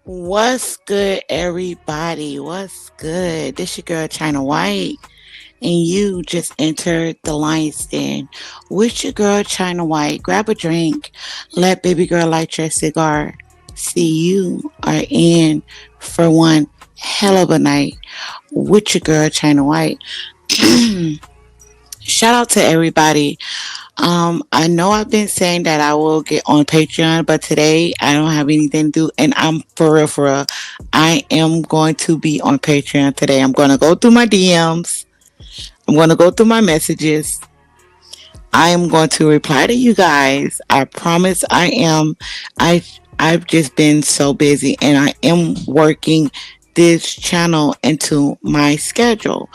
What's good, everybody? What's good? This your girl China White, and you just entered the Lion's Den with your girl China White. Grab a drink, let baby girl light your cigar. See, you are in for one hell of a night with your girl China White. Shout out to everybody. I know I've been saying that I will get on Patreon, but today I don't have anything to do, and I'm for real. I am going to be on Patreon today. I'm going to go through my DMs. I'm going to go through my messages. I am going to reply to you guys. I promise I am. I I've just been so busy, and I am working this channel into my schedule.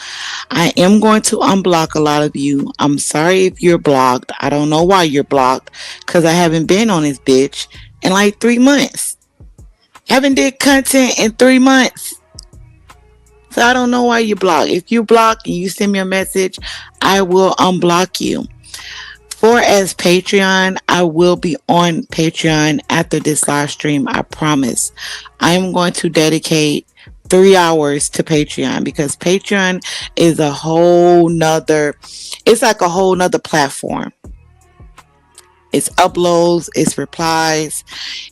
I am going to unblock a lot of you. I'm sorry if you're blocked. I don't know why you're blocked because I haven't been on this bitch in like 3 months. Haven't did content in 3 months. So I don't know why you blocked. If you block and you send me a message, I will unblock you. For as Patreon, I will be on Patreon after this live stream. I promise. I am going to dedicate 3 hours to Patreon because Patreon is a whole nother, it's like a whole nother platform. It's uploads, it's replies,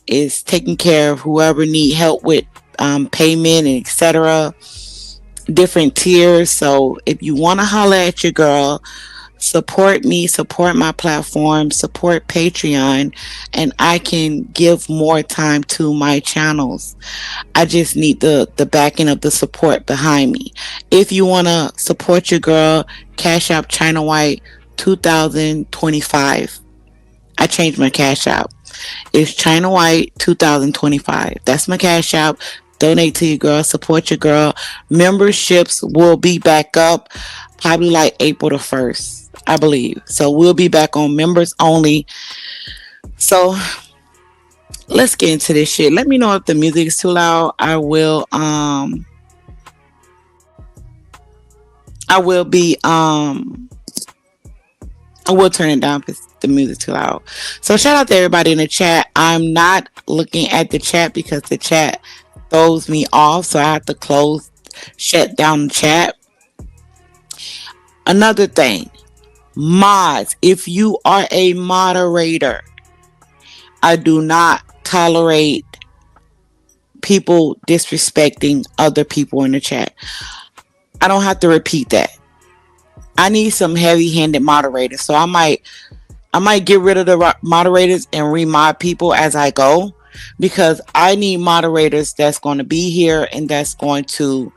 it's taking care of whoever need help with payment and etc. Different tiers. So if you want to holler at your girl, support me, support my platform, support Patreon, and I can give more time to my channels. I just need the backing of the support behind me. If you want to support your girl, Cash App China White 2025. I changed my Cash App. It's China White 2025. That's my Cash App. Donate to your girl, support your girl. Memberships will be back up probably like April the 1st, I believe. So we'll be back on members only. So let's get into this shit. Let me know if the music is too loud. I will be I will turn it down if the music's too loud. So shout out to everybody in the chat. I'm not looking at the chat because the chat throws me off, so I have to shut down the chat. Another thing, mods, if you are a moderator, I do not tolerate people disrespecting other people in the chat. I don't have to repeat that. I need some heavy-handed moderators, so I might get rid of the moderators and remod people as I go, because I need moderators that's going to be here and that's going to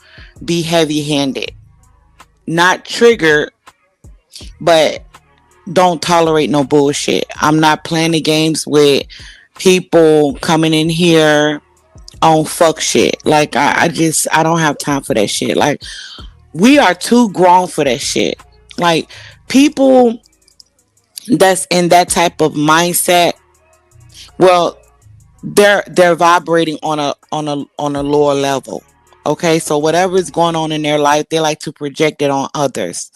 be heavy-handed, not triggered, but don't tolerate no bullshit. I'm not playing the games with people coming in here on fuck shit. Like I don't have time for that shit. Like, we are too grown for that shit. Like, people that's in that type of mindset, well, they're vibrating on a lower level. Okay, so whatever is going on in their life, they like to project it on others.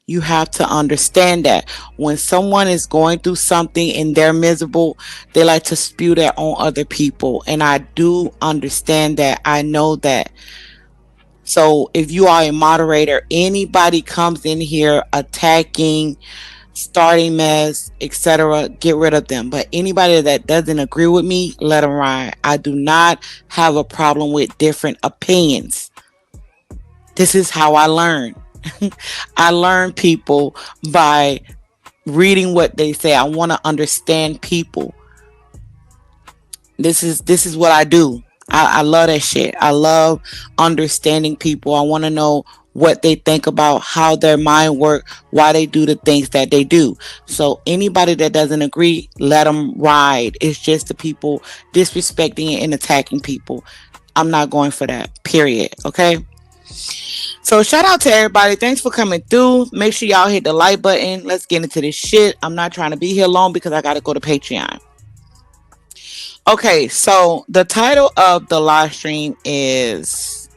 You have to understand that when someone is going through something and they're miserable, they like to spew that on other people. And I do understand that. I know that. So if you are a moderator, anybody comes in here attacking, starting mess, etc., get rid of them. But anybody that doesn't agree with me, let them ride. I do not have a problem with different opinions. This is how I learn. I learn people by reading what they say. I want to understand people. This is what I do. I love that shit. I love understanding people. I want to know what they think about, how their mind work, why they do the things that they do. So anybody that doesn't agree, let them ride. It's just the people disrespecting and attacking people. I'm not going for that. Period. Okay. So shout out to everybody. Thanks for coming through. Make sure y'all hit the like button. Let's get into this shit. I'm not trying to be here long because I got to go to Patreon. Okay, so the title of the live stream is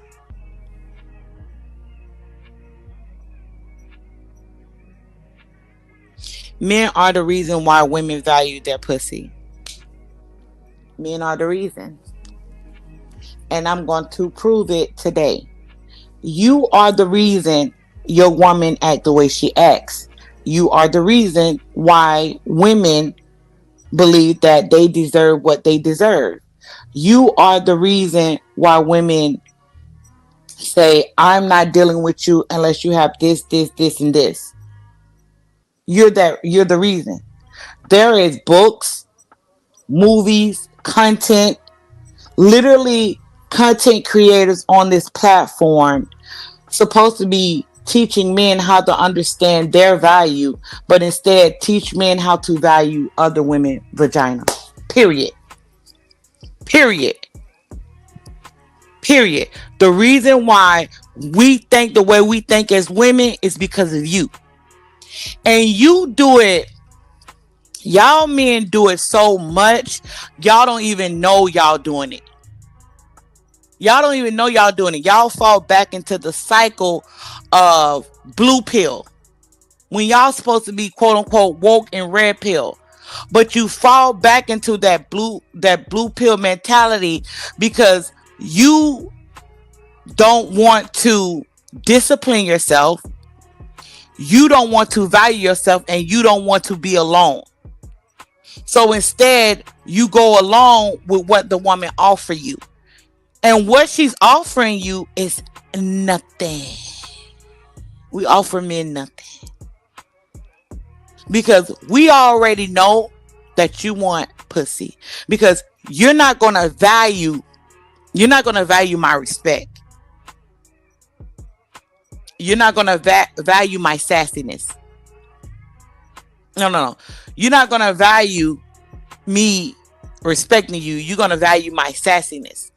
Men Are the Reason Why Women Value Their Pussy. Men are the reason. and I'm going to prove it today. You are the reason your woman act the way she acts. You are the reason why women believe that they deserve what they deserve. You are the reason why women say, I'm not dealing with you unless you have this, this, this, and this. You're the reason. There is books, movies, content, literally content creators on this platform supposed to be teaching men how to understand their value, but instead teach men how to value other women vagina. Period. Period. Period. The reason why we think the way we think as women is because of you. And you do it. Y'all men do it so much, y'all don't even know y'all doing it. Y'all don't even know y'all doing it. Y'all fall back into the cycle of blue pill when y'all supposed to be quote unquote woke and red pill. But you fall back into that blue pill mentality because you don't want to discipline yourself. You don't want to value yourself, and you don't want to be alone. So instead, you go along with what the woman offer you. And what she's offering you is nothing. We offer men nothing. Because we already know that you want pussy. Because you're not gonna value my respect. You're not gonna value my sassiness. No. You're not gonna value me respecting you. You're gonna value my sassiness.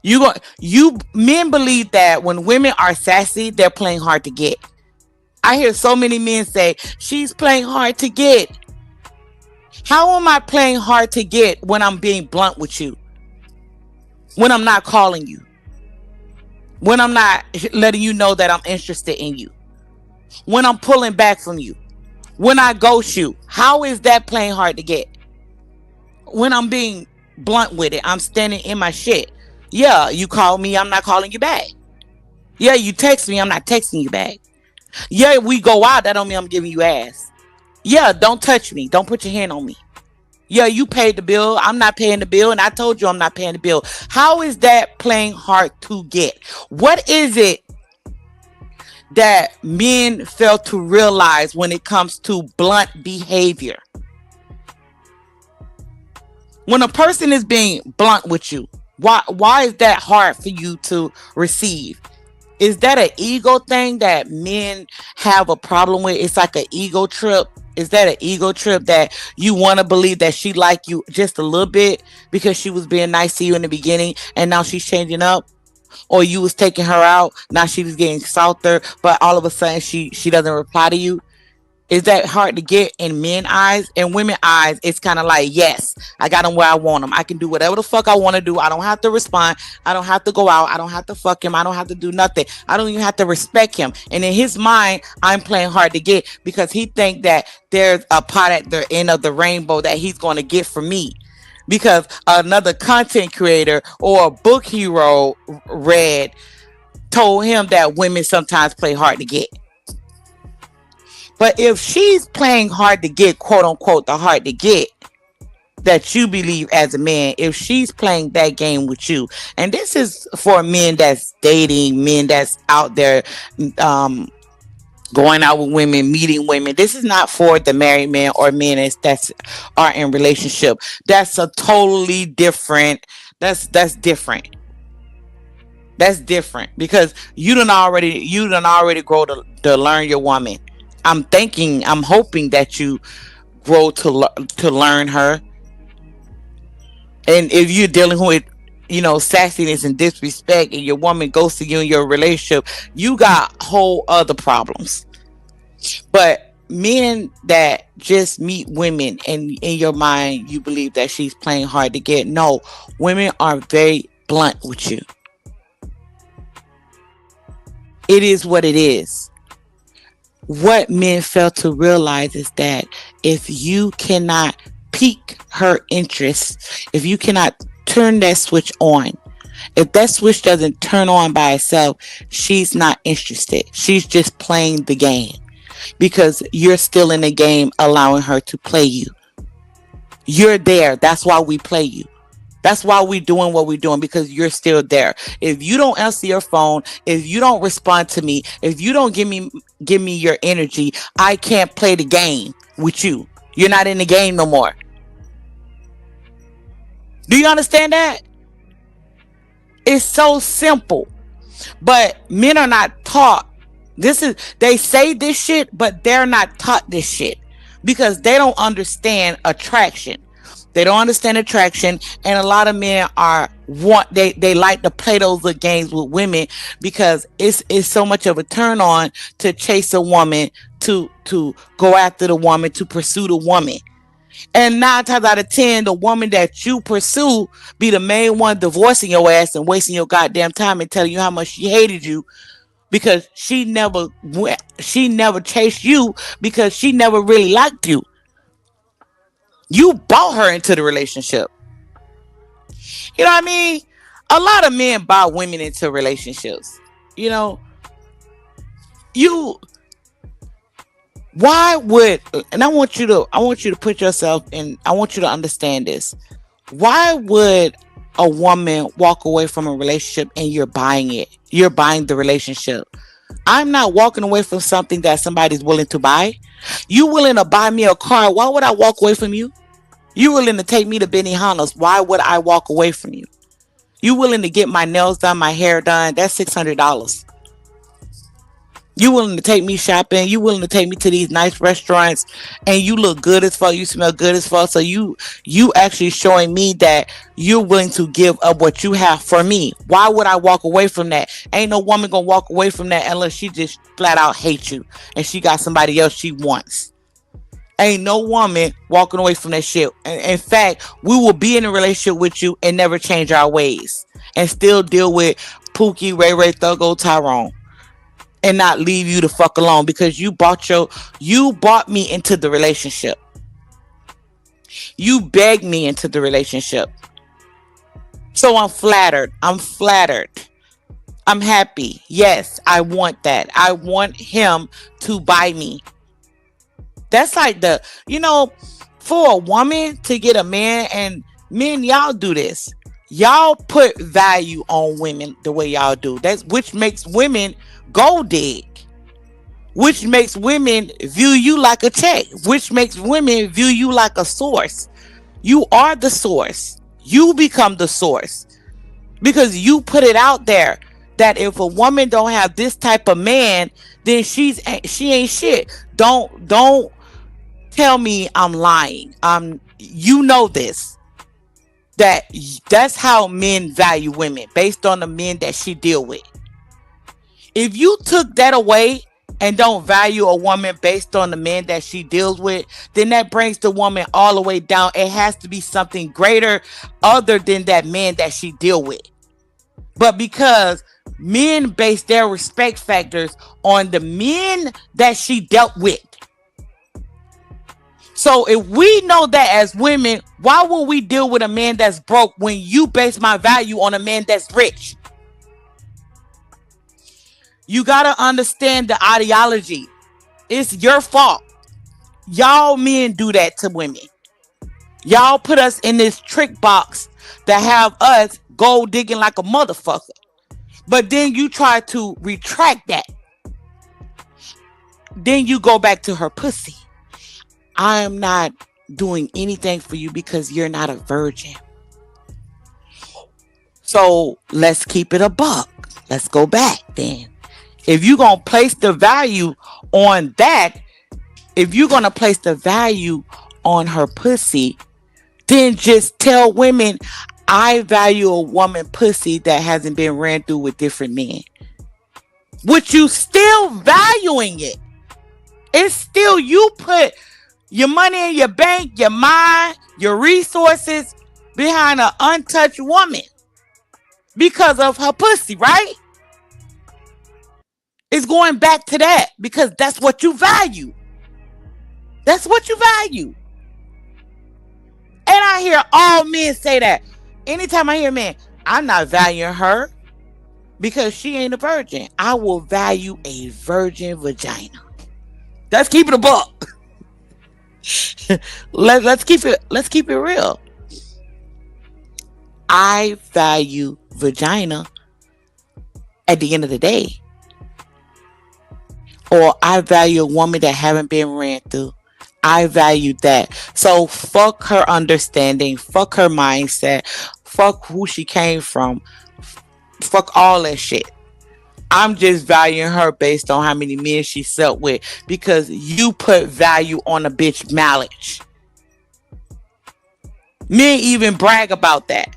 You men believe that when women are sassy, they're playing hard to get. I hear so many men say, she's playing hard to get. How am I playing hard to get when I'm being blunt with you? When I'm not calling you? When I'm not letting you know that I'm interested in you? When I'm pulling back from you? When I ghost you? How is that playing hard to get? When I'm being blunt with it, I'm standing in my shit. Yeah, you call me, I'm not calling you back. Yeah, you text me, I'm not texting you back. Yeah, we go out, that don't mean I'm giving you ass. Yeah, don't touch me. Don't put your hand on me. Yeah, you paid the bill. I'm not paying the bill, and I told you I'm not paying the bill. How is that playing hard to get? What is it that men fail to realize when it comes to blunt behavior? When a person is being blunt with you, why is that hard for you to receive? Is that an ego thing that men have a problem with? It's like an ego trip. Is that an ego trip that you want to believe that she liked you just a little bit because she was being nice to you in the beginning and now she's changing up? Or you was taking her out, now she was getting softer, but all of a sudden she doesn't reply to you? Is that hard to get in men's eyes? In women's eyes, it's kind of like, yes, I got him where I want him. I can do whatever the fuck I want to do. I don't have to respond. I don't have to go out. I don't have to fuck him. I don't have to do nothing. I don't even have to respect him. And in his mind, I'm playing hard to get because he think that there's a pot at the end of the rainbow that he's going to get from me. Because another content creator or a book hero read told him that women sometimes play hard to get. But if she's playing hard to get, quote unquote, the hard to get that you believe as a man, if she's playing that game with you, and this is for men that's dating, men that's out there going out with women, meeting women. This is not for the married man or men that are in relationship. That's a totally different. That's different. That's different because you done already grow to learn your woman. I'm hoping that you grow to learn her. And if you're dealing with, sassiness and disrespect, and your woman goes to you in your relationship, you got whole other problems. But men that just meet women and in your mind you believe that she's playing hard to get, no, women are very blunt with you. It is what it is. What men fail to realize is that if you cannot pique her interest, if you cannot turn that switch on, If that switch doesn't turn on by itself, she's not interested. She's just playing the game because you're still in the game, allowing her to play you. You're there. That's why we play you. That's why we're doing what we're doing, because you're still there. If you don't answer your phone, if you don't respond to me, if you don't give me your energy, I can't play the game with you. You're not in the game no more. Do you understand that? It's so simple. But men are not taught. They say this shit, but they're not taught this shit because they don't understand attraction. They don't understand attraction, and a lot of men they like to play those little games with women because it's so much of a turn on to chase a woman, to go after the woman, to pursue the woman. And 9 times out of 10, the woman that you pursue be the main one divorcing your ass and wasting your goddamn time and telling you how much she hated you because she never chased you because she never really liked you. You bought her into the relationship. You know what I mean? A lot of men buy women into relationships. You know, you why would and I want you to put yourself in, I want you to understand this. Why would a woman walk away from a relationship and you're buying it? You're buying the relationship. I'm not walking away from something that somebody's willing to buy. You willing to buy me a car? Why would I walk away from you? You willing to take me to Benihana's? Why would I walk away from you? You willing to get my nails done, my hair done? That's $600. You willing to take me shopping? You willing to take me to these nice restaurants? And you look good as fuck. You smell good as fuck. So you actually showing me that you're willing to give up what you have for me. Why would I walk away from that? Ain't no woman gonna walk away from that unless she just flat out hates you and she got somebody else she wants. Ain't no woman walking away from that shit. In fact, we will be in a relationship with you and never change our ways and still deal with Pookie, Ray Ray, Thuggo, Tyrone, and not leave you the fuck alone because you bought me into the relationship. You begged me into the relationship. So I'm flattered. I'm happy. Yes, I want that. I want him to buy me. That's like for a woman to get a man, and men, y'all do this. Y'all put value on women the way y'all do. That's which makes women go dig. Which makes women view you like a check. Which makes women view you like a source. You are the source. You become the source. Because you put it out there that if a woman don't have this type of man, then she ain't shit. Don't tell me I'm lying. You know this. That's how men value women, based on the men that she deal with. If you took that away and don't value a woman based on the man that she deals with, then that brings the woman all the way down. It has to be something greater other than that man that she deal with. But because men base their respect factors on the men that she dealt with. So if we know that as women, why would we deal with a man that's broke when you base my value on a man that's rich? You got to understand the ideology. It's your fault. Y'all men do that to women. Y'all put us in this trick box that have us gold digging like a motherfucker. But then you try to retract that. Then you go back to her pussy. I am not doing anything for you because you're not a virgin. So let's keep it a buck. Let's go back then. If you're going to place the value on that, if you're going to place the value on her pussy, then just tell women, I value a woman pussy that hasn't been ran through with different men. Which you still valuing it. It's still, you put your money in your bank, your mind, your resources behind an untouched woman because of her pussy, right? It's going back to that because that's what you value. That's what you value. And I hear all men say that. Anytime I hear men, I'm not valuing her because she ain't a virgin. I will value a virgin vagina. Let's keep it a buck. Let's keep it real. I value vagina at the end of the day. Or I value a woman that haven't been ran through. I value that. So fuck her understanding, fuck her mindset, fuck who she came from, fuck all that shit. I'm just valuing her based on how many men she slept with because you put value on a bitch mileage. Men even brag about that.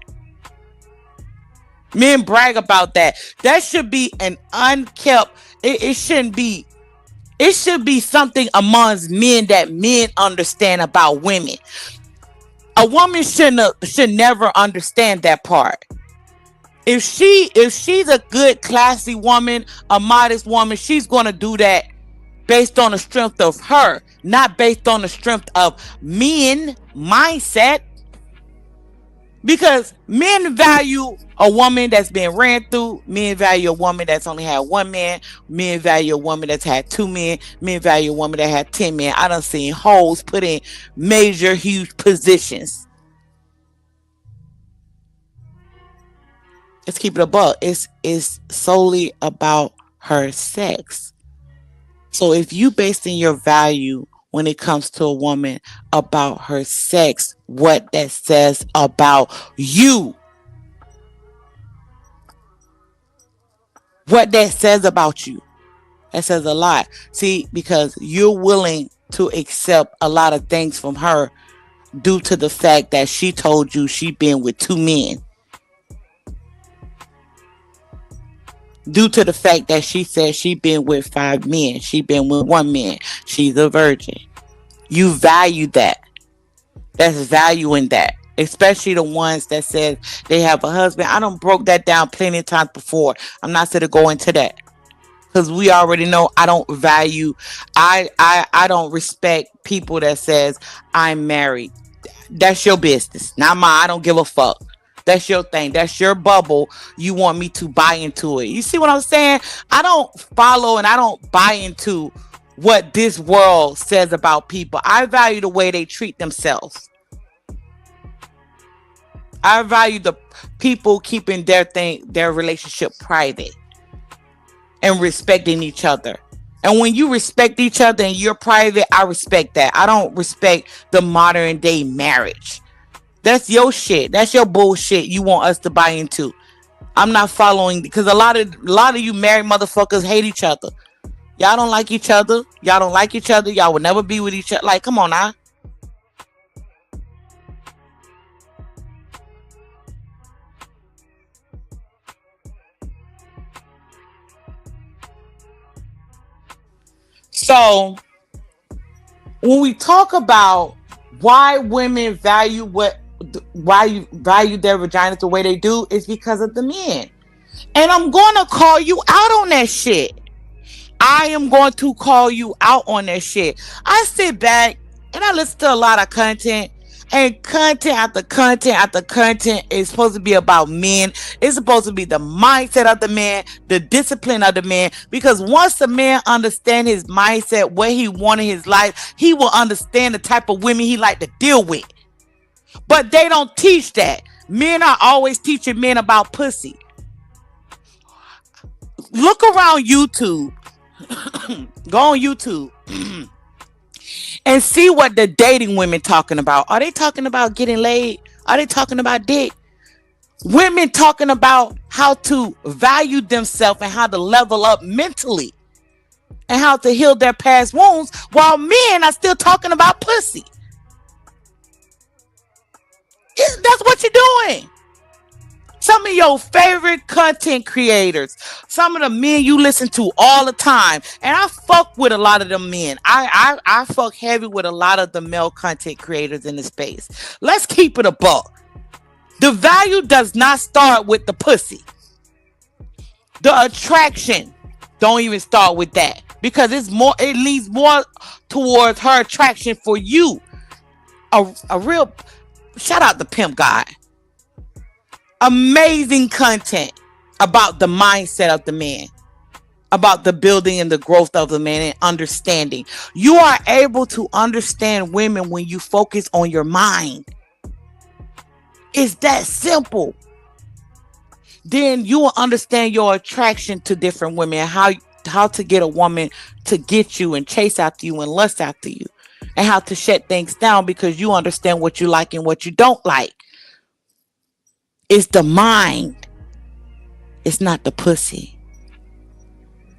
Men brag about that. That should be an unkept. It shouldn't be. It should be something amongst men that men understand about women. A woman should never understand that part. If she's a good, classy woman, a modest woman, she's gonna do that based on the strength of her, not based on the strength of men mindset. Because men value a woman that's been ran through. Men value a woman that's only had one man. Men value a woman that's had two men. Men value a woman that had 10 men. I done seen hoes put in major, huge positions. Let's keep it a buck. It's solely about her sex. So if you basing your value when it comes to a woman about her sex, what that says about you, what that says about you, that says a lot. See, because you're willing to accept a lot of things from her due to the fact that she told you she been with two men. Due to the fact that she said she been with five men. She been with one man. She's a virgin. You value that. That's valuing that. Especially the ones that said they have a husband. I done broke that down plenty of times before. I'm not going to go into that. Because we already know I don't value, I don't respect people that says I'm married. That's your business, not mine. I don't give a fuck. That's your thing. That's your bubble. You want me to buy into it. You see what I'm saying? I don't follow and I don't buy into what this world says about people. I value the way they treat themselves. I value the people keeping their relationship private and respecting each other. And when you respect each other and you're private, I respect that. I don't respect the modern day marriage. That's your shit. That's your bullshit you want us to buy into. I'm not following because a lot of you married motherfuckers hate each other. Y'all don't like each other. Y'all don't like each other. Y'all will never be with each other. Like, come on now. So when we talk about why women value why you value their vaginas the way they do, is because of the men. And I'm gonna call you out on that shit. I am going to call you out on that shit. I sit back and I listen to a lot of content, and content after content after content is supposed to be about men. It's supposed to be the mindset of the man, the discipline of the man. Because once a man understand his mindset, what he want in his life, he will understand the type of women he like to deal with. But they don't teach that. Men are always teaching men about pussy. Look around YouTube. Go on YouTube and see what the dating women talking about. Are they talking about getting laid? Are they talking about dick? Women talking about how to value themselves and how to level up mentally and how to heal their past wounds, while men are still talking about pussy. That's what you're doing. Some of your favorite content creators, some of the men you listen to all the time, and I fuck with a lot of them men. I fuck heavy with a lot of the male content creators in the space. Let's keep it a buck. The value does not start with the pussy. The attraction don't even start with that, because it leads more towards her attraction for you. A real shout out to Pimp God. Amazing content about the mindset of the man, about the building and the growth of the man and understanding. You are able to understand women when you focus on your mind. It's that simple. Then you will understand your attraction to different women and how to get a woman to get you and chase after you and lust after you, and how to shut things down because you understand what you like and what you don't like. It's the mind. It's not the pussy.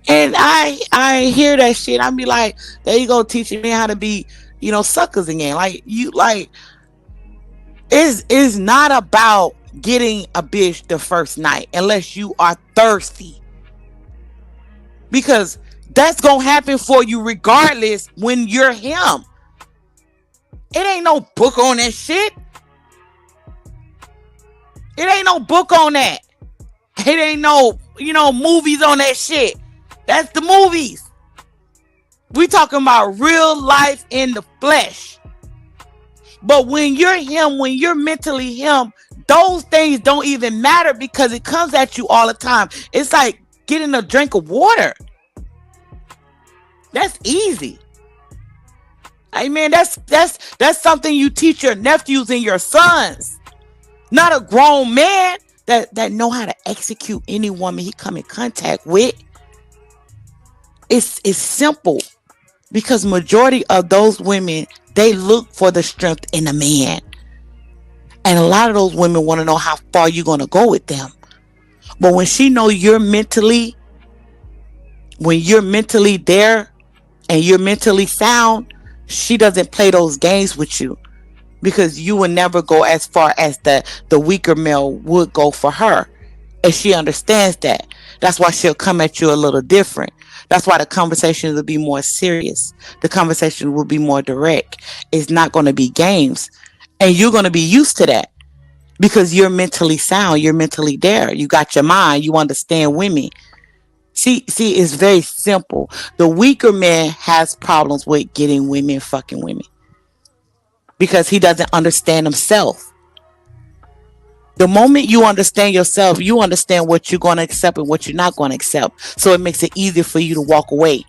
And I hear that shit. I be like, there you go, teaching me how to be, suckers again. Like you like it's not about getting a bitch the first night unless you are thirsty. Because that's gonna happen for you regardless when you're him. It ain't no book on that shit. It ain't no book on that. It ain't no, movies on that shit. That's the movies. We talking about real life in the flesh. But when you're him, when you're mentally him, those things don't even matter because it comes at you all the time. It's like getting a drink of water. That's easy. I mean, that's something you teach your nephews and your sons. Not a grown man that know how to execute any woman he come in contact with. It's simple. Because majority of those women, they look for the strength in a man. And a lot of those women want to know how far you're going to go with them. But when she know when you're mentally there and you're mentally sound, she doesn't play those games with you. Because you will never go as far as the weaker male would go for her. And she understands that. That's why she'll come at you a little different. That's why the conversation will be more serious. The conversation will be more direct. It's not going to be games. And you're going to be used to that. Because you're mentally sound. You're mentally there. You got your mind. You understand women. See, it's very simple. The weaker man has problems with getting women, fucking women. Because he doesn't understand himself. The moment you understand yourself, you understand what you're going to accept and what you're not going to accept. So it makes it easier for you to walk away.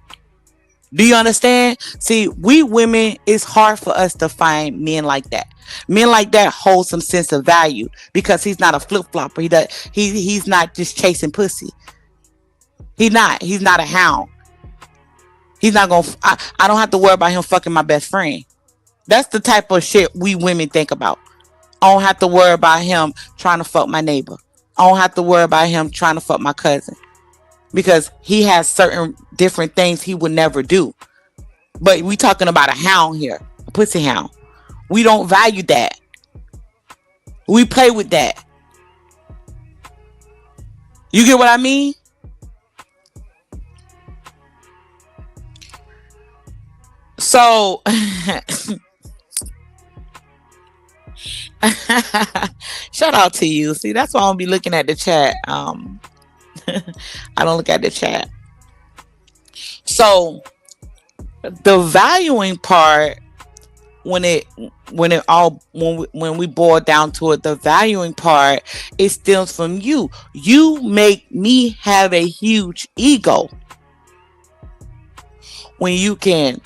Do you understand? See, we women, it's hard for us to find men like that. Men like that hold some sense of value because he's not a flip-flopper. He's not just chasing pussy. He's not a hound. He's not going to, I don't have to worry about him fucking my best friend. That's the type of shit we women think about. I don't have to worry about him trying to fuck my neighbor. I don't have to worry about him trying to fuck my cousin. Because he has certain different things he would never do. But we talking about a hound here. A pussy hound. We don't value that. We play with that. You get what I mean? So... shout out to you. See, that's why I don't be looking at the chat. I don't look at the chat. So the valuing part, when we boil down to it, the valuing part, it stems from you. You make me have a huge ego. When you can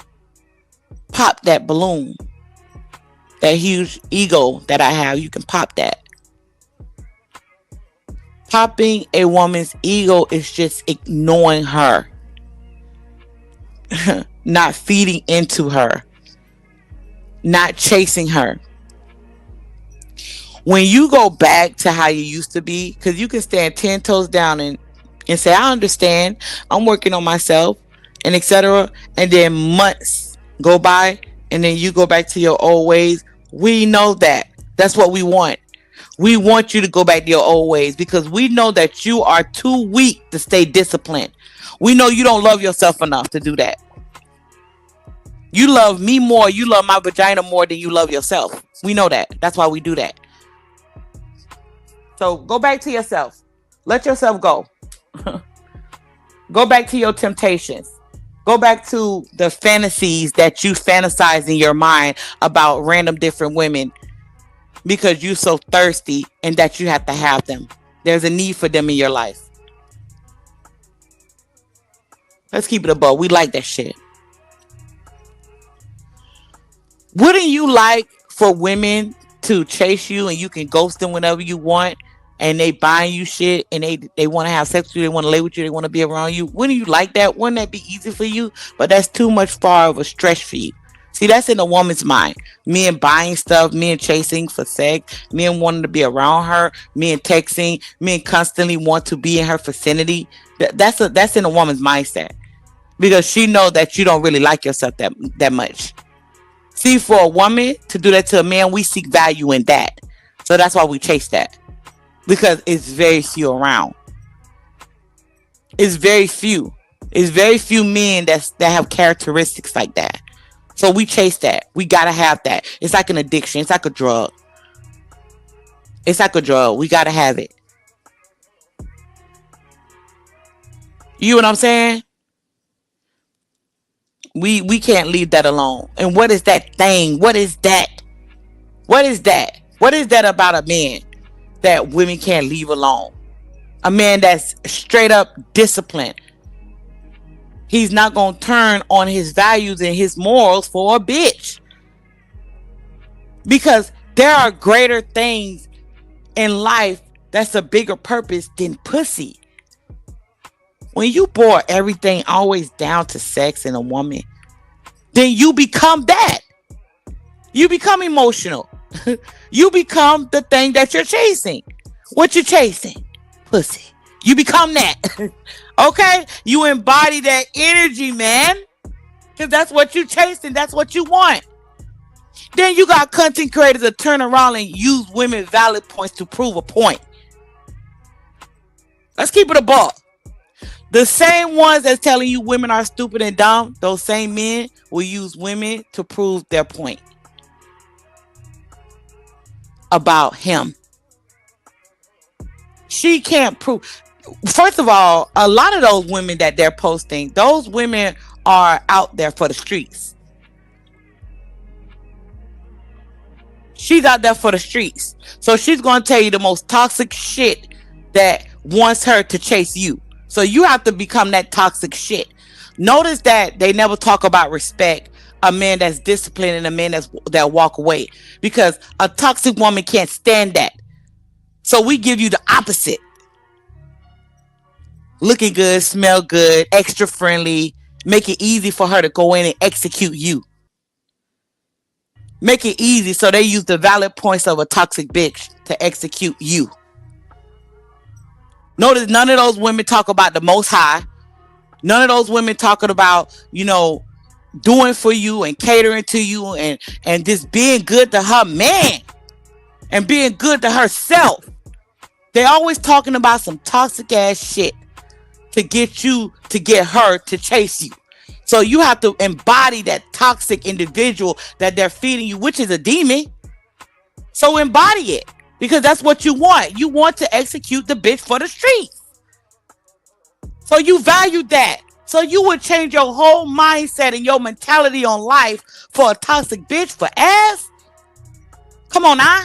pop that balloon, that huge ego that I have, you can pop that. Popping a woman's ego is just ignoring her. Not feeding into her. Not chasing her. When you go back to how you used to be, because you can stand 10 toes down and say, I understand, I'm working on myself, and etc. And then months go by, and then you go back to your old ways. We know that. That's what we want. We want you to go back to your old ways because we know that you are too weak to stay disciplined. We know you don't love yourself enough to do that. You love me more. You love my vagina more than you love yourself. We know that. That's why we do that. So go back to yourself. Let yourself go. Go back to your temptations. Go back to the fantasies that you fantasize in your mind about random different women. because you're so thirsty and that you have to have them. There's a need for them in your life. Let's keep it above. We like that shit. Wouldn't you like for women to chase you and you can ghost them whenever you want, and they buying you shit and they want to have sex with you, they want to lay with you, they want to be around you? Wouldn't you like that? Wouldn't that be easy for you? But that's too much far of a stretch for you. See, that's in a woman's mind. Men buying stuff, men chasing for sex, men wanting to be around her, men texting, men constantly want to be in her vicinity. That's in a woman's mindset, because she know that you don't really like yourself that much. See, for a woman to do that to a man, we seek value in that. So that's why we chase that. Because it's very few around. It's very few. It's very few men that have characteristics like that. So we chase that. We gotta have that. It's like an addiction. It's like a drug. It's like a drug. We gotta have it. You know what I'm saying? We can't leave that alone. And what is that thing? What is that? What is that? What is that about a man that women can't leave alone? A man that's straight up disciplined. He's not going to turn on his values and his morals for a bitch. Because there are greater things in life that's a bigger purpose than pussy. When you boil everything always down to sex and a woman, then you become that. You become emotional. You become the thing that you're chasing. What you chasing? Pussy. You become that. Okay? You embody that energy, man. Because that's what you chasing. That's what you want. Then you got content creators that turn around and use women's valid points to prove a point. Let's keep it a ball. The same ones that's telling you women are stupid and dumb, those same men will use women to prove their point about him. She can't prove. First of all, a lot of those women that they're posting, those women are out there for the streets. She's out there for the streets. So she's going to tell you the most toxic shit that wants her to chase you. So you have to become that toxic shit. Notice that they never talk about respect, a man that's disciplined and a man that walk away. Because a toxic woman can't stand that. So we give you the opposite. Looking good, smell good, extra friendly. Make it easy for her to go in and execute you. Make it easy, so they use the valid points of a toxic bitch to execute you. Notice none of those women talk about the Most High. None of those women talking about, doing for you and catering to you and just being good to her man and being good to herself. They always talking about some toxic ass shit to get her to chase you. So you have to embody that toxic individual that they're feeding you, which is a demon. So embody it. Because that's what you want. You want to execute the bitch for the streets. So you value that. So you would change your whole mindset and your mentality on life for a toxic bitch for ass? Come on now.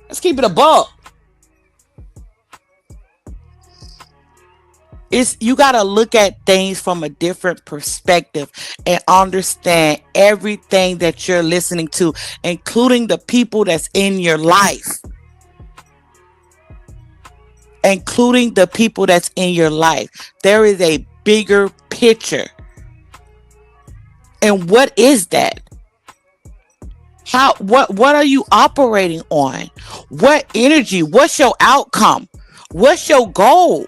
Let's keep it a buck. You got to look at things from a different perspective and understand everything that you're listening to, including the people that's in your life. Including the people that's in your life. There is a bigger picture. And what is that? What are you operating on? What energy? What's your outcome? What's your goal?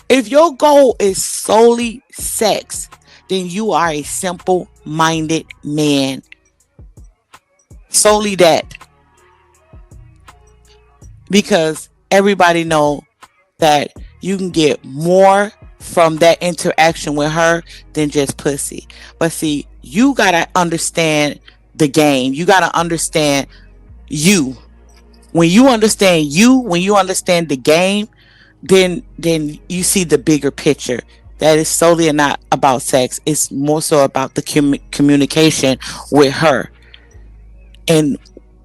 If your goal is solely sex, then you are a simple-minded man. Solely that. Because everybody know that you can get more from that interaction with her than just pussy. But see, you gotta understand the game. You gotta understand you. When you understand the game, then you see the bigger picture. that is solely not about sex. It's more so about the communication with her. And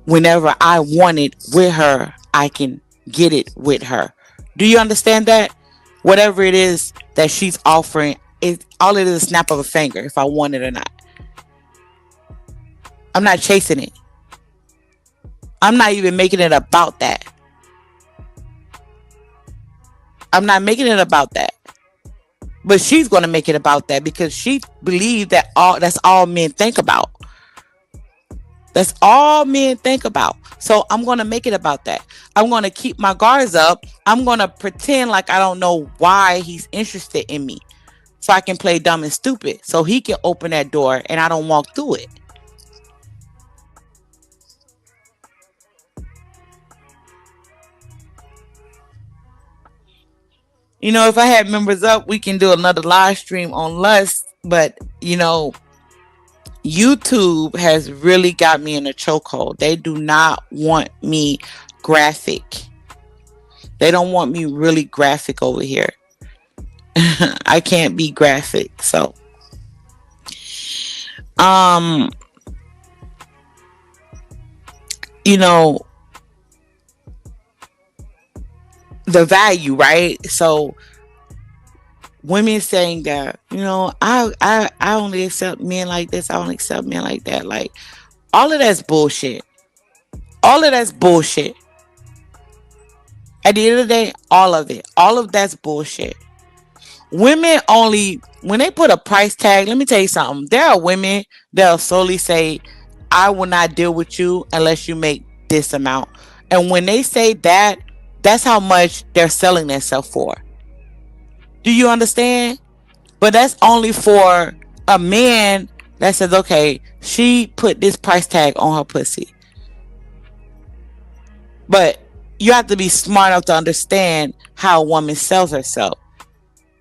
whenever I want it with her, I can get it with her. Do you understand that? Whatever it is that she's offering, all it is a snap of a finger if I want it or not. I'm not chasing it. I'm not even making it about that. I'm not making it about that. But she's going to make it about that because she believes that that's all men think about. That's all men think about. So I'm going to make it about that. I'm going to keep my guards up. I'm going to pretend like I don't know why he's interested in me. So I can play dumb and stupid. So he can open that door and I don't walk through it. You know, if I had members up, we can do another live stream on lust. But, you know, YouTube has really got me in a chokehold. They do not want me graphic. They don't want me really graphic over here. I can't be graphic. So, you know, the value, right? So women saying that, you know, I only accept men like this, I only accept men like that. Like, all of that's bullshit. All of that's bullshit. At the end of the day, all of that's bullshit. Women only, when they put a price tag, let me tell you something. There are women that'll solely say, I will not deal with you unless you make this amount. And when they say that, that's how much they're selling themselves for. Do you understand? But that's only for a man that says, okay, she put this price tag on her pussy. But you have to be smart enough to understand how a woman sells herself.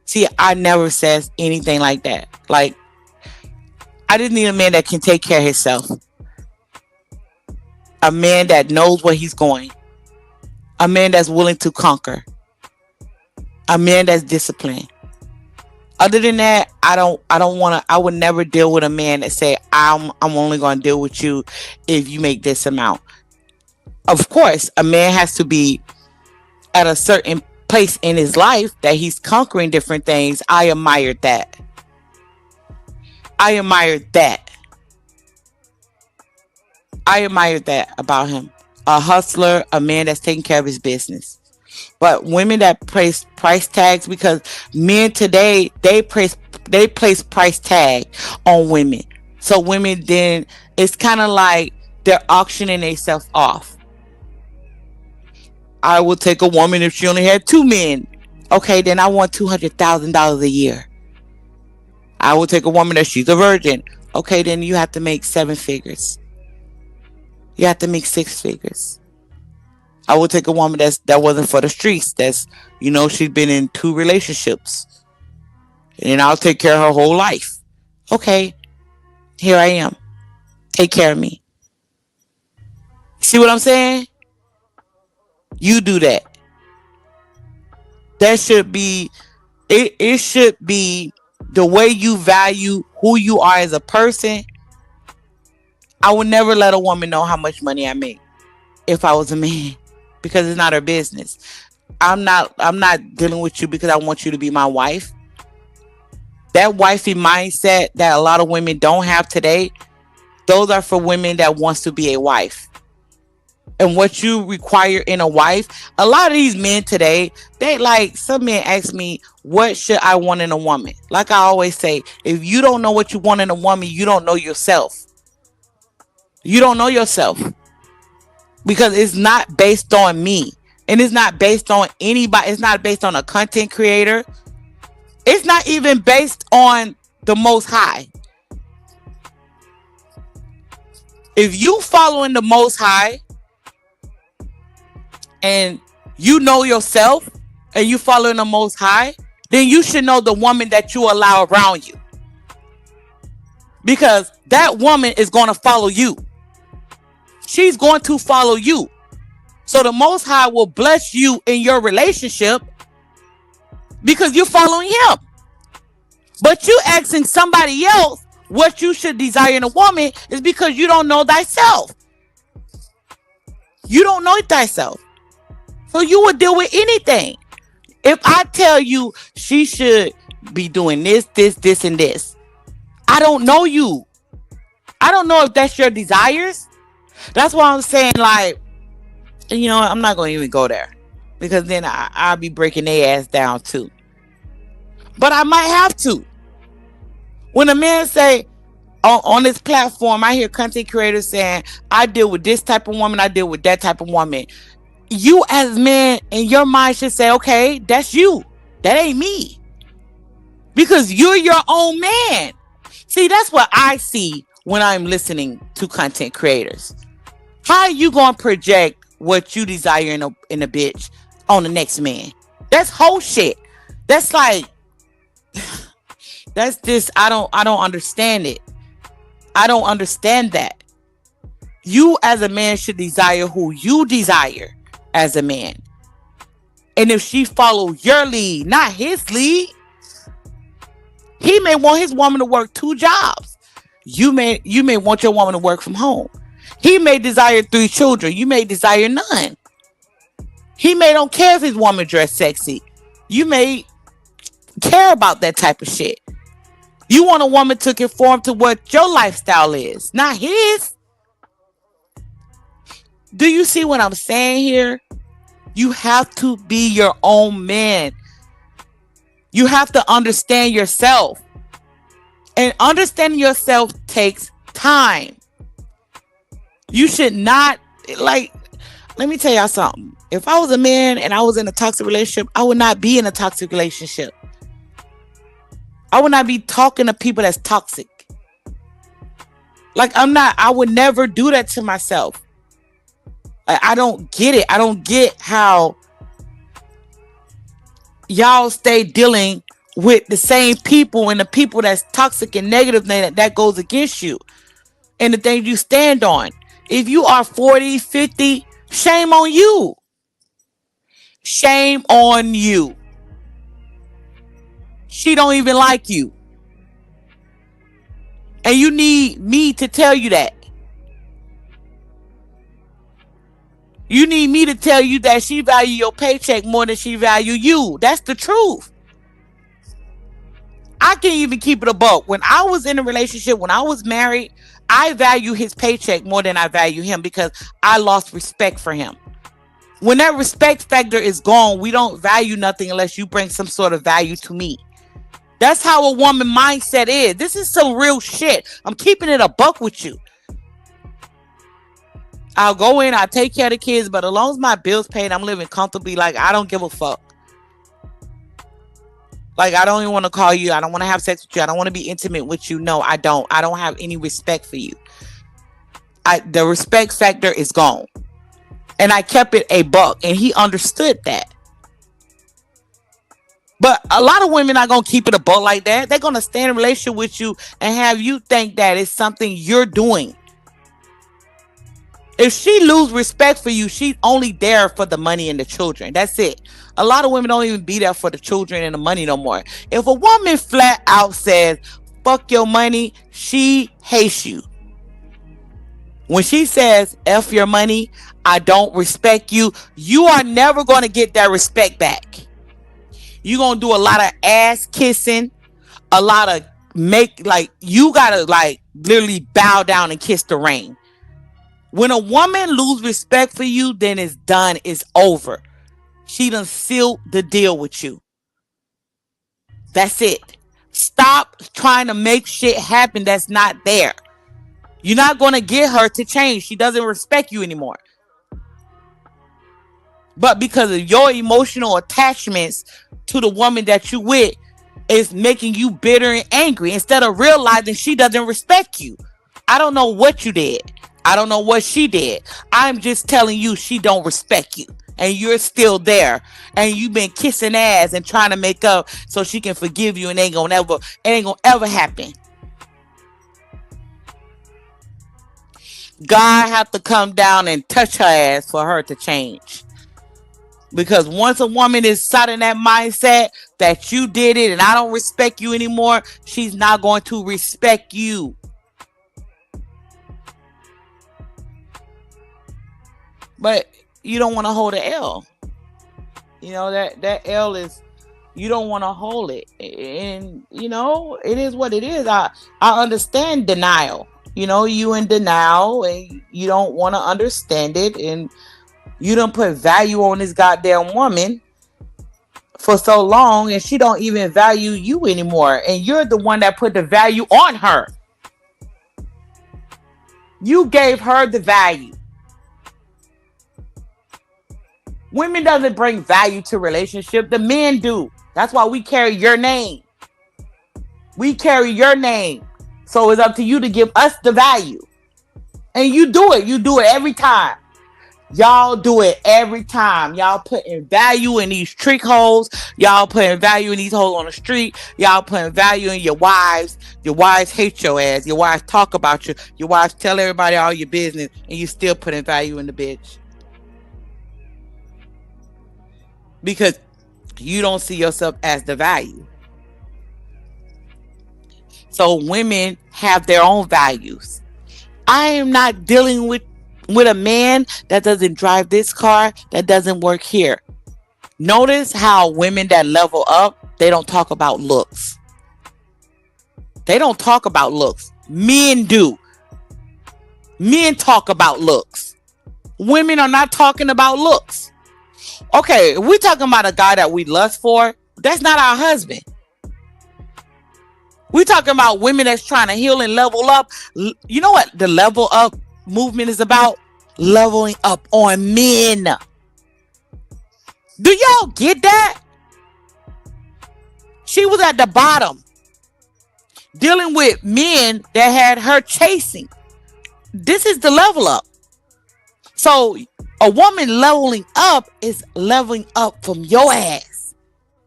See, I never says anything like that. Like, I just need a man that can take care of himself. A man that knows where he's going. A man that's willing to conquer. A man that's disciplined. Other than that, I don't want to. I would never deal with a man that say I'm only going to deal with you if you make this amount. Of course, a man has to be at a certain place in his life that he's conquering different things. I admired that. I admired that. I admired that about him. A hustler, a man that's taking care of his business. But women that place price tags, because men today they place price tag on women. So women then, it's kind of like they're auctioning themselves off. I will take a woman if she only had 2 men. Okay, then I want $200,000 a year. I will take a woman that she's a virgin. Okay, then you have to make 7 figures. You have to make 6 figures. I will take a woman that wasn't for the streets. That's, you know, she's been in 2 relationships. And I'll take care of her whole life. Okay, here I am. Take care of me. See what I'm saying? You do that. That should be, it should be the way you value who you are as a person. I would never let a woman know how much money I make if I was a man, because it's not her business. I'm not dealing with you because I want you to be my wife. That wifey mindset that a lot of women don't have today, those are for women that wants to be a wife. And what you require in a wife, a lot of these men today, they like, some men ask me, what should I want in a woman? Like I always say, if you don't know what you want in a woman, you don't know yourself. You don't know yourself. Because it's not based on me. And it's not based on anybody. It's not based on a content creator. It's not even based on the Most High. If you following the Most High and you know yourself and you following the Most High, then you should know the woman that you allow around you. Because that woman is going to follow you. She's going to follow you. So the Most High will bless you in your relationship because you're following him. But you asking somebody else what you should desire in a woman is because you don't know thyself. You don't know thyself. So you would deal with anything. If I tell you she should be doing this, and this, I don't know you. I don't know if that's your desires. That's why I'm saying, like, I'm not going to even go there. Because then I'll be breaking their ass down too. But I might have to. When a man say, on this platform, I hear content creators saying, I deal with this type of woman, I deal with that type of woman. You as men in your mind should say, okay, that's you. That ain't me. Because you're your own man. See, that's what I see when I'm listening to content creators. How are you going to project what you desire in a bitch on the next man? That's whole shit. That's like, that's just, I don't understand it. I don't understand that. You as a man should desire who you desire as a man. And if she follow your lead, not his lead, he may want his woman to work 2 jobs. You may want your woman to work from home. He may desire 3 children. You may desire none. He may don't care if his woman dress sexy. You may care about that type of shit. You want a woman to conform to what your lifestyle is, not his. Do you see what I'm saying here? You have to be your own man. You have to understand yourself. And understanding yourself takes time. You should not, like, let me tell y'all something. If I was a man and I was in a toxic relationship, I would not be in a toxic relationship. I would not be talking to people that's toxic. Like, I would never do that to myself. I don't get it. I don't get how y'all stay dealing with the same people and the people that's toxic and negative that goes against you and the things you stand on. If you are 40, 50, shame on you. Shame on you. She don't even like you. And you need me to tell you that. You need me to tell you that she value your paycheck more than she value you. That's the truth. I can't even keep it a buck. When I was in a relationship, when I was married, I value his paycheck more than I value him because I lost respect for him. When that respect factor is gone, we don't value nothing unless you bring some sort of value to me. That's how a woman mindset is. This is some real shit. I'm keeping it a buck with you. I'll go in, I'll take care of the kids, but as long as my bills paid, I'm living comfortably. Like, I don't give a fuck. Like, I don't even want to call you. I don't want to have sex with you. I don't want to be intimate with you. No, I don't. I don't have any respect for you. The respect factor is gone. And I kept it a buck, and he understood that. But a lot of women are going to keep it a buck like that. They're going to stay in a relationship with you and have you think that it's something you're doing. If she lose respect for you, she's only there for the money and the children. That's it. A lot of women don't even be there for the children and the money no more. If a woman flat out says, fuck your money, she hates you. When she says, F your money, I don't respect you, you are never going to get that respect back. You're going to do a lot of ass kissing, a lot of you got to literally bow down and kiss the ring. When a woman lose respect for you, then it's done. It's over. She done sealed the deal with you. That's it. Stop trying to make shit happen that's not there. You're not going to get her to change. She doesn't respect you anymore. But because of your emotional attachments to the woman that you with, it's making you bitter and angry instead of realizing she doesn't respect you. I don't know what you did. I don't know what she did. I'm just telling you she don't respect you. And you're still there. And you've been kissing ass and trying to make up so she can forgive you, and it ain't gonna ever happen. God have to come down and touch her ass for her to change. Because once a woman is set in that mindset that you did it and I don't respect you anymore, she's not going to respect you. But you don't want to hold an L. You know that L is, you don't want to hold it, and it is what it is. I understand denial. You in denial and you don't want to understand it, and you don't put value on this goddamn woman for so long, and she don't even value you anymore, and you're the one that put the value on her. You gave her the value. Women doesn't bring value to relationship. The men do. That's why we carry your name. We carry your name. So it's up to you to give us the value. And you do it. You do it every time. Y'all do it every time. Y'all putting value in these trick holes. Y'all putting value in these holes on the street. Y'all putting value in your wives. Your wives hate your ass. Your wives talk about you. Your wives tell everybody all your business. And you still putting value in the bitch. Because you don't see yourself as the value. So women have their own values. I am not dealing with a man that doesn't drive this car, that doesn't work here. Notice how women that level up, they don't talk about looks. They don't talk about looks. Men do. Men talk about looks. Women are not talking about looks. Okay, if we're talking about a guy that we lust for, that's not our husband. We're talking about women that's trying to heal and level up. You know what the level up movement is about? Leveling up on men. Do y'all get that? She was at the bottom, dealing with men that had her chasing. This is the level up. So a woman leveling up is leveling up from your ass,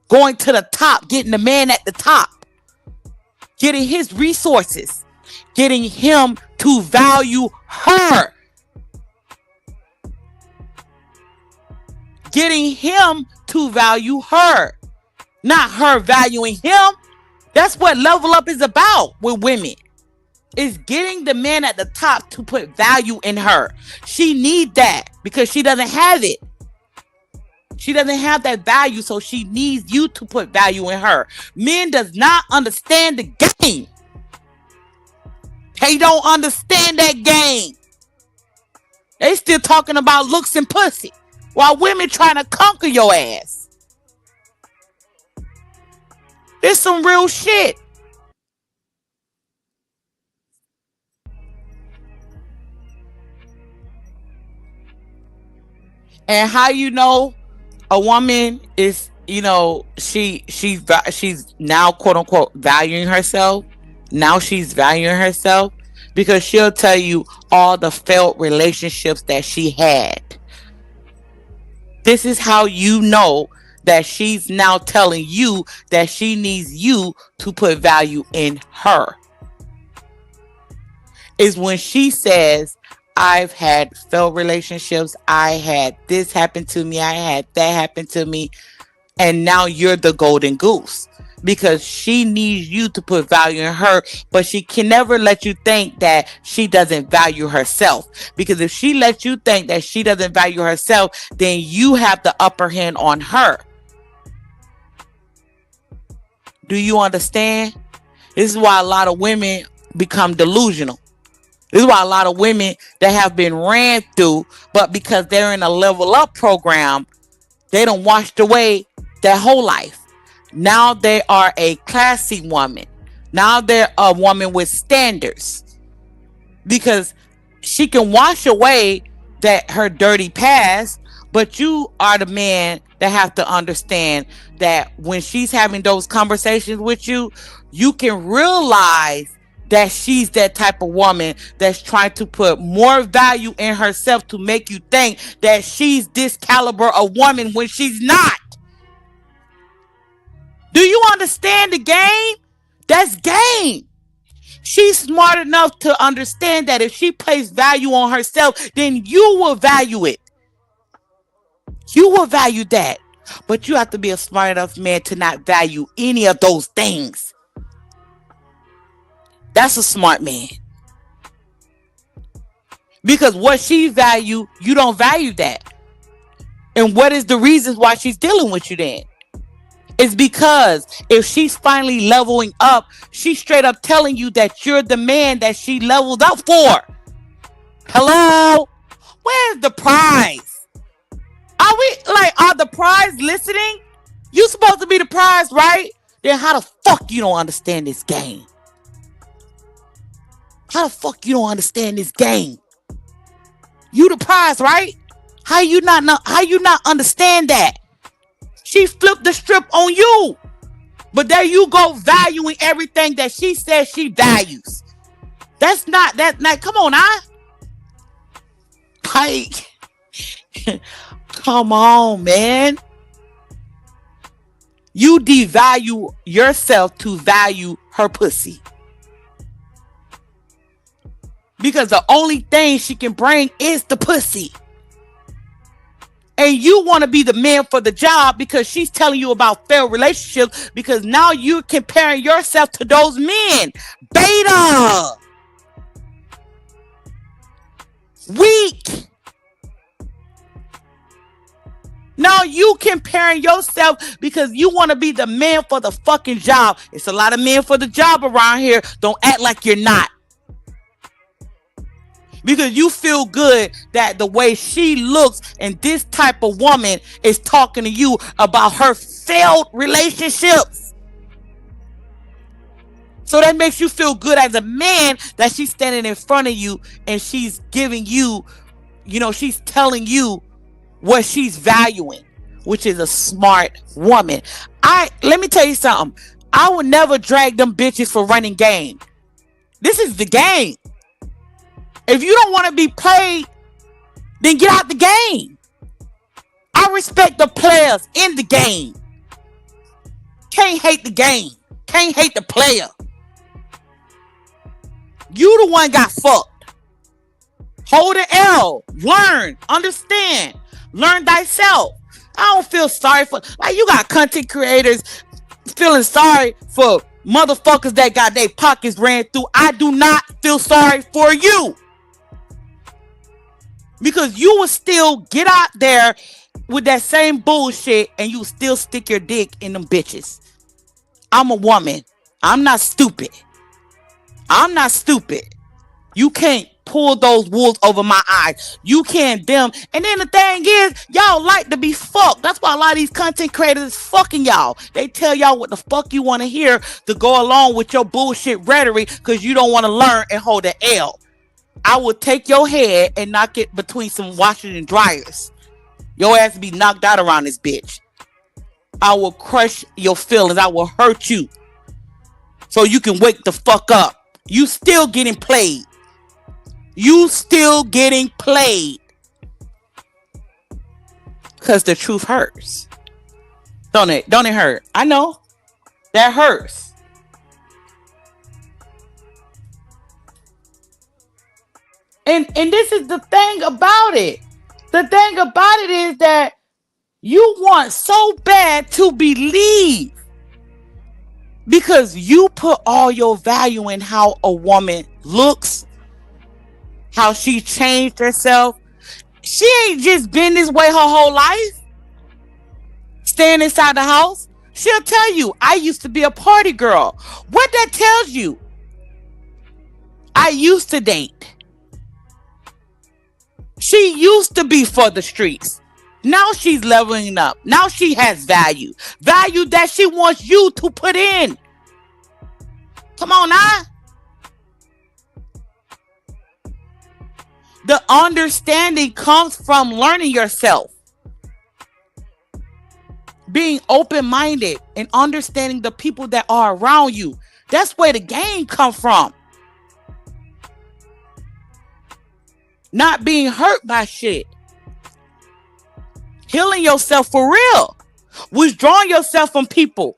going to the top, getting the man at the top, getting his resources, getting him to value her, getting him to value her, not her valuing him. That's what level up is about with women. Is getting the man at the top to put value in her. She needs that because she doesn't have it. She doesn't have that value, so she needs you to put value in her. Men does not understand the game. They don't understand that game. They still talking about looks and pussy while women trying to conquer your ass. It's some real shit. And how you know a woman is, she's now quote unquote valuing herself. Now she's valuing herself because she'll tell you all the failed relationships that she had. This is how you know that she's now telling you that she needs you to put value in her. Is when she says, I've had failed relationships. I had this happen to me. I had that happen to me. And now you're the golden goose because she needs you to put value in her, but she can never let you think that she doesn't value herself. Because if she lets you think that she doesn't value herself, then you have the upper hand on her. Do you understand? This is why a lot of women become delusional. This is why a lot of women that have been ran through, but because they're in a level up program, they don't washed away their whole life. Now they are a classy woman. Now they're a woman with standards because she can wash away that her dirty past, but you are the man that have to understand that when she's having those conversations with you, you can realize that she's that type of woman that's trying to put more value in herself to make you think that she's this caliber of woman when she's not. Do you understand the game? That's game. She's smart enough to understand that if she places value on herself, then you will value it. You will value that. But you have to be a smart enough man to not value any of those things. That's a smart man. Because what she value, you don't value that. And what is the reasons why she's dealing with you then? It's because if she's finally leveling up, she's straight up telling you that you're the man that she leveled up for. Hello? Where's the prize? Are the prize listening? You supposed to be the prize, right? Then how the fuck you don't understand this game? How the fuck you don't understand this game? You the prize, right? How you not understand that? She flipped the strip on you. But there you go, valuing everything that she says she values. That's not that. Come on, Like, come on, man. You devalue yourself to value her pussy. Because the only thing she can bring is the pussy. And you want to be the man for the job because she's telling you about failed relationships, because now you're comparing yourself to those men. Beta. Weak. Now you comparing yourself because you want to be the man for the fucking job. It's a lot of men for the job around here. Don't act like you're not. Because you feel good that the way she looks and this type of woman is talking to you about her failed relationships. So that makes you feel good as a man that she's standing in front of you and she's giving you, she's telling you what she's valuing, which is a smart woman. Let me tell you something. I would never drag them bitches for running game. This is the game. If you don't want to be played, then get out the game. I respect the players in the game. Can't hate the game. Can't hate the player. You the one got fucked. Hold an L. Learn. Understand. Learn thyself. I don't feel sorry for... you got content creators feeling sorry for motherfuckers that got their pockets ran through. I do not feel sorry for you. Because you will still get out there with that same bullshit and you still stick your dick in them bitches. I'm a woman. I'm not stupid. You can't pull those wolves over my eyes. You can't them. And then the thing is, y'all like to be fucked. That's why a lot of these content creators is fucking y'all. They tell y'all what the fuck you want to hear to go along with your bullshit rhetoric because you don't want to learn and hold an L. I will take your head and knock it between some washers and dryers. Your ass be knocked out around this bitch. I will crush your feelings. I will hurt you. So you can wake the fuck up. You still getting played. Because the truth hurts. Don't it hurt? I know. That hurts. And this is the thing about it. The thing about it is that you want so bad to believe because you put all your value in how a woman looks, how she changed herself. She ain't just been this way her whole life, staying inside the house. She'll tell you, I used to be a party girl. What that tells you? I used to date. She used to be for the streets. Now she's leveling up. Now she has value. Value that she wants you to put in. Come on now. The understanding comes from learning yourself. Being open-minded and understanding the people that are around you. That's where the game comes from. Not being hurt by shit. Healing yourself for real. Withdrawing yourself from people.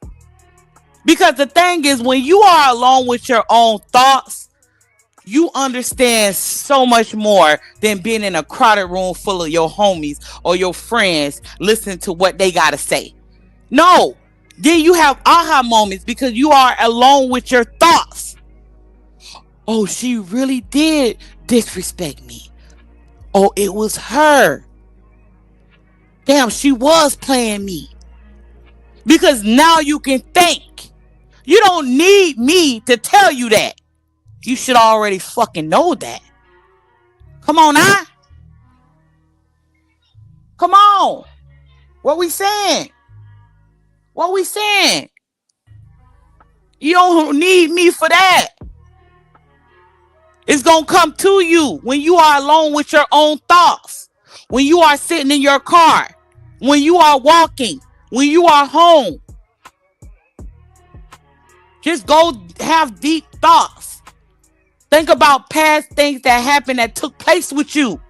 Because the thing is, when you are alone with your own thoughts, You understand so much more than being in a crowded room full of your homies or your friends listening to what they got to say. No. Then you have aha moments because you are alone with your thoughts. Oh, she really did disrespect me. Oh, it was her. Damn, she was playing me. Because now you can think. You don't need me to tell you that. You should already fucking know that. Come on now. Come on. What we saying? What we saying? You don't need me for that. It's going to come to you when you are alone with your own thoughts. When you are sitting in your car. When you are walking. When you are home. Just go have deep thoughts. Think about past things that happened that took place with you.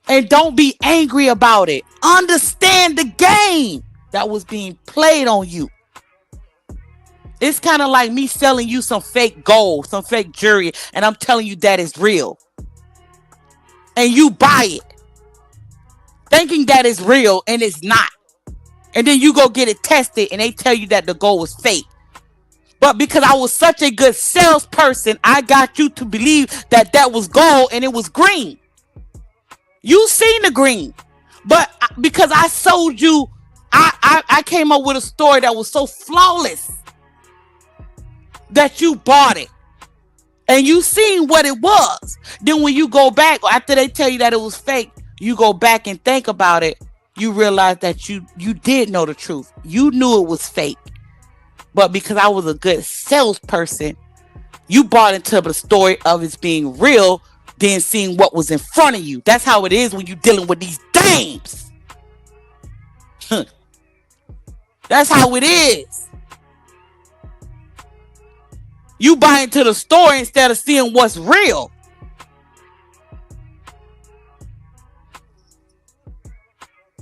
And don't be angry about it. Understand the game that was being played on you. It's kind of like me selling you some fake gold, some fake jewelry, and I'm telling you that is real. And you buy it, thinking that it's real, and it's not. And then you go get it tested, and they tell you that the gold was fake. But because I was such a good salesperson, I got you to believe that that was gold and it was green. You seen the green. But because I sold you, I came up with a story that was so flawless that you bought it. And you seen what it was. Then when you go back, after they tell you that it was fake, you go back and think about it. You realize that you did know the truth. You knew it was fake. But because I was a good salesperson, you bought into the story of it being real, then seeing what was in front of you. That's how it is when you're dealing with these dames. That's how it is. You buy into the story instead of seeing what's real.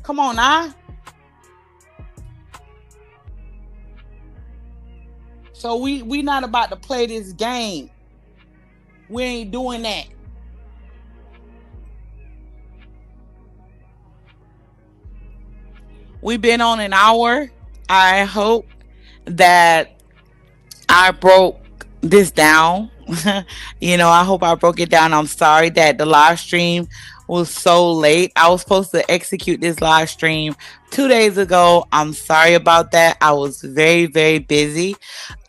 Come on now. So we not about to play this game. We ain't doing that. We've been on an hour. I hope that I broke this down. I hope I broke it down. I'm sorry that the live stream was so late. I was supposed to execute this live stream 2 days ago. I'm sorry about that. I was very, very busy.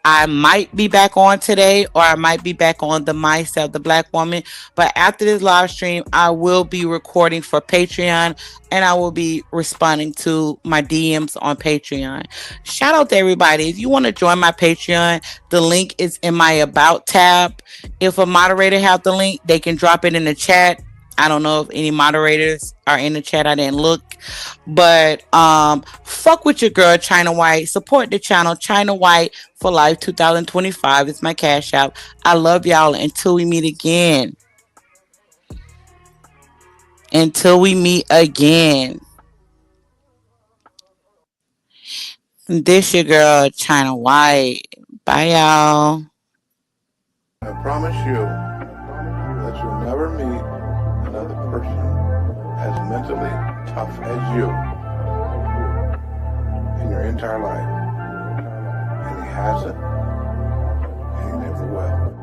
I might be back on today, or I might be back on the Myself, the Black Woman. But after this live stream, I will be recording for Patreon, and I will be responding to my DMs on Patreon. Shout out to everybody. If you want to join my Patreon, the link is in my About tab. If a moderator have the link, they can drop it in the chat. I don't know if any moderators are in the chat. I didn't look. But fuck with your girl, China White. Support the channel, China White for Life 2025. It's my cash app. I love y'all until we meet again. Until we meet again. This your girl, China White. Bye, y'all. I promise you that you'll never meet another person as mentally tough as you in your entire life. And he hasn't, and he never will.